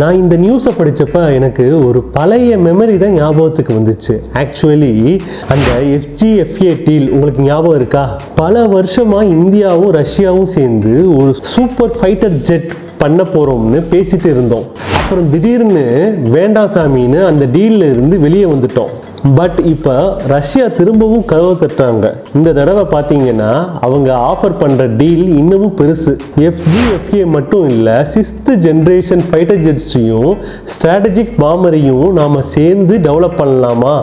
நான் இந்த நியூஸை படித்தப்ப எனக்கு ஒரு பழைய மெமரி தான் ஞாபகத்துக்கு வந்துச்சு. ஆக்சுவலி அந்த FGFA டீல் உங்களுக்கு ஞாபகம் இருக்கா? பல வருஷமாக இந்தியாவும் ரஷ்யாவும் சேர்ந்து ஒரு சூப்பர் ஃபைட்டர் ஜெட் பண்ண போகிறோம்னு பேசிட்டு இருந்தோம். அப்புறம் திடீர்னு வேண்டாம் சாமின்னு அந்த டீலில் இருந்து வெளியே வந்துட்டோம். பட் இப்போ ரஷ்யா திரும்பவும் கதவை தட்டுறாங்க. இந்த தடவை பார்த்தீங்கன்னா அவங்க ஆஃபர் பண்ணுற டீல் இன்னமும் பெருசு. FGFA மட்டும் இல்லை, 6th ஜென்ரேஷன் ஃபைட்டர் ஜெட்ஸையும் ஸ்ட்ராட்டஜிக் பாம்பரையும் நாம் சேர்ந்து டெவலப் பண்ணலாமா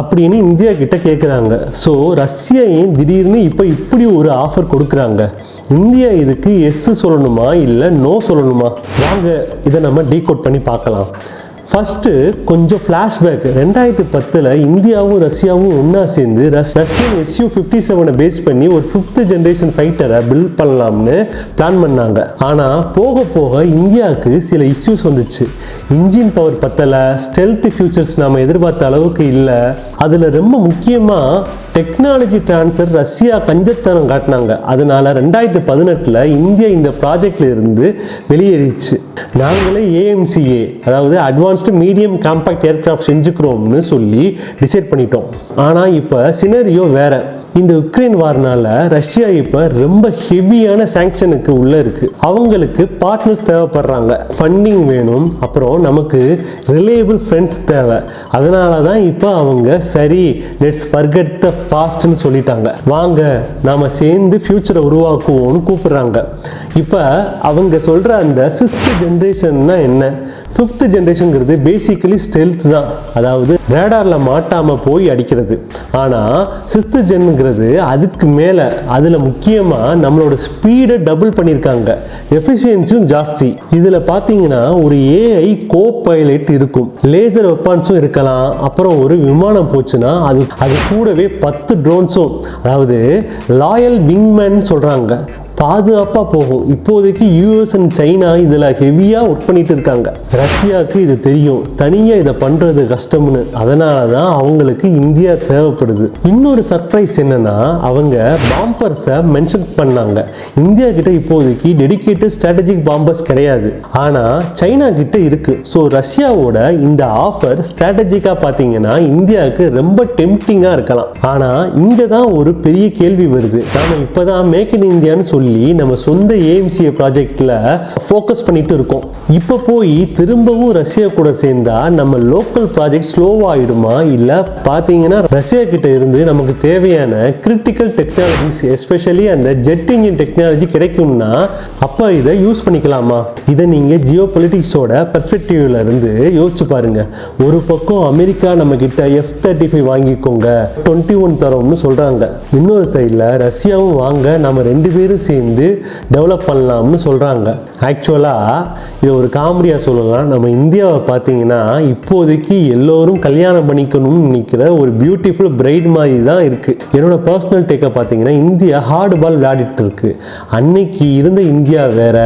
அப்படின்னு இந்தியா கிட்ட கேட்குறாங்க. ஸோ ரஷ்யா ஏன் திடீர்னு இப்போ இப்படி ஒரு ஆஃபர் கொடுக்குறாங்க? இந்தியா இதுக்கு எஸ் சொல்லணுமா இல்லை நோ சொல்லணுமா? வாங்க இதை நம்ம டீகோட் பண்ணி பார்க்கலாம். ஃபஸ்ட்டு கொஞ்சம் ஃப்ளாஷ்பேக். 2010 இந்தியாவும் ரஷ்யாவும் ஒன்றா சேர்ந்து ரஷ்யன் Su-57 பேஸ் பண்ணி ஒரு 5th ஜென்ரேஷன் ஃபைட்டரை பில்ட் பண்ணலாம்னு பிளான் பண்ணாங்க. ஆனால் போக போக இந்தியாவுக்கு சில இஷ்யூஸ் வந்துச்சு. இன்ஜின் பவர் பத்தலை, ஸ்டெல்த் ஃபியூச்சர்ஸ் நாம் எதிர்பார்த்த அளவுக்கு இல்லை. அதில் ரொம்ப முக்கியமாக டெக்னாலஜி ட்ரான்ஸ்ஃபர் ரஷ்யா கஞ்சத்தனம் காட்டினாங்க. அதனால 2018 இந்தியா இந்த ப்ராஜெக்ட்ல இருந்து வெளியேறிச்சு. நாங்களே AMCA அதாவது அட்வான்ஸ்டு மீடியம் காம்பேக்ட் ஏர்கிராஃப்ட் செஞ்சுக்கிறோம்னு சொல்லி டிசைட் பண்ணிட்டோம். ஆனால் இப்போ சினரியோ வேற. இந்த உக்ரைன் வார்னால ரஷ்யா இப்போ ரொம்ப ஹெவியான சாங்ஷனுக்கு உள்ள இருக்கு. அவங்களுக்கு பார்ட்னர்ஸ் தேவைப்படுறாங்க, ஃபண்டிங் வேணும், அப்புறம் நமக்கு ரிலையபிள் ஃப்ரெண்ட்ஸ் தேவை. அதனால தான் இப்போ அவங்க சரி லெட்ஸ் ஃபர்கெட் த பாஸ்ட்னு சொல்லிட்டாங்க. வாங்க நாம சேர்ந்து ஃபியூச்சரை உருவாக்குவோம்னு கூப்பிடுறாங்க. இப்போ அவங்க சொல்ற அந்த 6th ஜென்ரேஷன்னா என்ன? 5th ஜென்ரேஷனுங்கிறது பேசிக்கலி ஸ்டெல்த் தான், அதாவது ரேடாரில் மாட்டாமல் போய் அடிக்கிறது. ஆனால் 6th ஜென்னுங்கிறது அதுக்கு மேலே. அதில் முக்கியமாக நம்மளோட ஸ்பீடை டபுள் பண்ணியிருக்காங்க, எஃபிஷியன்சியும் ஜாஸ்தி. இதில் பார்த்தீங்கன்னா ஒரு AI கோ பைலட் இருக்கும், லேசர் வெப்பன்ஸும் இருக்கலாம். அப்புறம் ஒரு விமானம் போச்சுன்னா அது கூடவே 10 ட்ரோன்ஸும், அதாவது லாயல் விங்மேன் சொல்கிறாங்க, பாதுகாப்பாக போகும். இப்போதைக்கு US அண்ட் சைனா இதில் ஹெவியாக ஒர்க் பண்ணிட்டு இருக்காங்க. ரஷ்யாவுக்கு இது தெரியும், தனியாக இதை பண்ணுறது கஷ்டம்னு. அதனால தான் அவங்களுக்கு இந்தியா தேவைப்படுது. இன்னொரு சர்ப்ரைஸ் என்னன்னா, அவங்க பாம்பர்ஸை மென்ஷன் பண்ணாங்க. இந்தியா கிட்ட இப்போதைக்கு டெடிகேட்டட் ஸ்ட்ராட்டஜிக் பாம்பர்ஸ் கிடையாது, ஆனால் சைனா கிட்ட இருக்கு. ஸோ ரஷ்யாவோட இந்த ஆஃபர் ஸ்ட்ராட்டஜிக்காக பார்த்தீங்கன்னா இந்தியாவுக்கு ரொம்ப டெம்ப்டிங்காக இருக்கலாம். ஆனால் இங்கே தான் ஒரு பெரிய கேள்வி வருது. நாம இப்போ தான் மேக் இன் இந்தியான்னு சொல்லி நம்ம சொந்த AMCA ப்ராஜெக்ட்ல ஃபோக்கஸ் பண்ணிட்டு இருக்கோம். இப்போ போய் திரும்பவும் ரஷ்யா கூட சேர்ந்தா நம்ம லோக்கல் ப்ராஜெக்ட் ஸ்லோவாகிடுமா? இல்லை பார்த்தீங்கன்னா ரஷ்யா கிட்ட இருந்து நமக்கு தேவையான கிரிட்டிக்கல் டெக்னாலஜிஸ், எஸ்பெஷலி அந்த ஜெட் இன்ஜின் டெக்னாலஜி கிடைக்கும்னா அப்போ இதை யூஸ் பண்ணிக்கலாமா? இதை நீங்கள் ஜியோ பொலிட்டிக்ஸோட பெர்ஸ்பெக்டிவ்ல இருந்து யோசிச்சு பாருங்க. ஒரு பக்கம் அமெரிக்கா நம்ம கிட்ட F-35 வாங்கிக்கோங்க 21 தரோம்னு சொல்றாங்க. இன்னொரு சைடில் ரஷ்யாவும் வாங்க நம்ம 2 பேரும் சேர்ந்து டெவலப் பண்ணலாம்னு சொல்கிறாங்க. ஆக்சுவலாக இதை ஒரு காமெடியாக சொல்லலாம். நம்ம இந்தியாவை பார்த்தீங்கன்னா இப்போதைக்கு எல்லோரும் கல்யாணம் பண்ணிக்கணும்னு நினைக்கிற ஒரு பியூட்டிஃபுல் பிரைட் மாதிரி தான் இருக்குது. என்னோட பர்சனல் டேக்கை பார்த்தீங்கன்னா இந்தியா ஹார்ட் பால் விளையாடிட்டு இருக்கு. அன்னைக்கு இருந்த இந்தியா வேற,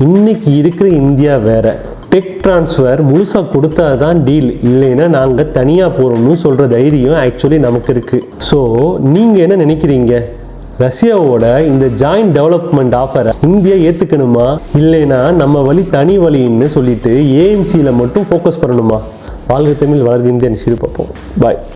இன்னைக்கு இருக்கிற இந்தியா வேற. டெக் ட்ரான்ஸ்ஃபர் முழுசாக கொடுத்தா தான் டீல், இல்லைன்னா நாங்கள் தனியாக போகிறோம்னு சொல்கிற தைரியம் ஆக்சுவலி நமக்கு இருக்குது. ஸோ நீங்கள் என்ன நினைக்கிறீங்க? ரஷ்யாவோட இந்த ஜாயிண்ட் டெவலப்மெண்ட் ஆஃபரை இந்தியா ஏற்றுக்கணுமா, இல்லைன்னா நம்ம வழி தனி வழின்னு சொல்லிட்டு AMCயில் மட்டும் ஃபோக்கஸ் பண்ணணுமா? வாழ்க தமிழ், வளர்க இந்தியா. பார்ப்போம். பாய்.